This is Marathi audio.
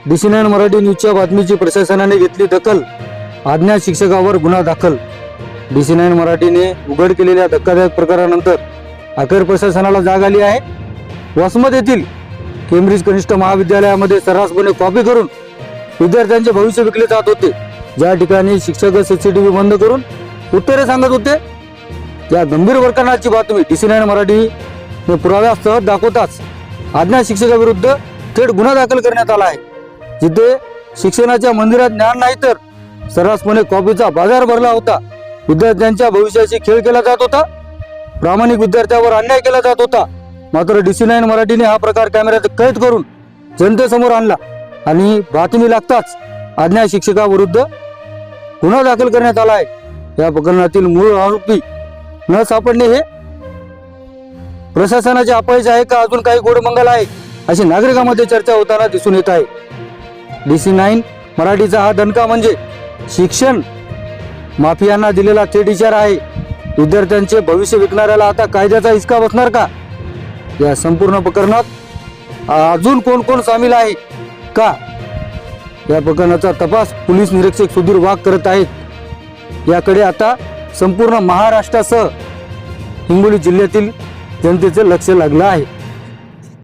DC9 मराठी न्यूजच्या बातमीची प्रशासनाने घेतली दखल, अज्ञात शिक्षकावर गुन्हा दाखल। DC9 मराठीने उघड केलेल्या धक्कादायक प्रकारानंतर अखेर प्रशासनाला जाग आली आहे। वसमत येथील केम्ब्रिज कनिष्ठ महाविद्यालयामध्ये सर्रासपणे कॉपी करून विद्यार्थ्यांचे भविष्य विकले जात होते। ज्या ठिकाणी शिक्षक CCTV बंद करून उत्तरे सांगत होते, या गंभीर प्रकरणाची बातमी DC9 मराठीने पुराव्यासह दाखवताच अज्ञात शिक्षकाविरुद्ध थेट गुन्हा दाखल करण्यात आला आहे। जिथे शिक्षणाच्या मंदिरात ज्ञान नाही तर सर्रासपणे कॉपीचा बाजार भरला होता। विद्यार्थ्यांच्या भविष्याशी खेळ केला जात होता, प्रामाणिक विद्यार्थ्यावर अन्याय केला जात होता। मात्र DC9 मराठीने हा प्रकार कॅमेऱ्यात कैद करून जनतेसमोर आणला आणि बातमी लागताच अज्ञात शिक्षकाविरुद्ध गुन्हा दाखल करण्यात आला आहे। या प्रकरणातील मूळ आरोपी न सापडणे हे प्रशासनाचे अपयश आहे का अजून काही गोडमंगल आहे, अशी नागरिकांमध्ये चर्चा होताना दिसून येत आहे। DC9 मराठीचा हा दणका म्हणजे शिक्षण माफियांना दिलेला थेट इशारा आहे। विद्यार्थ्यांचे भविष्य विकणाऱ्याला आता कायद्याचा हिसका बसणार का? या संपूर्ण प्रकरणात अजून कोण कोण सामील आहे का, या प्रकरणाचा तपास पोलीस निरीक्षक सुधीर वाघ करत आहेत। याकडे आता संपूर्ण महाराष्ट्रासह हिंगोली जिल्ह्यातील जनतेचे लक्ष लागलं आहे।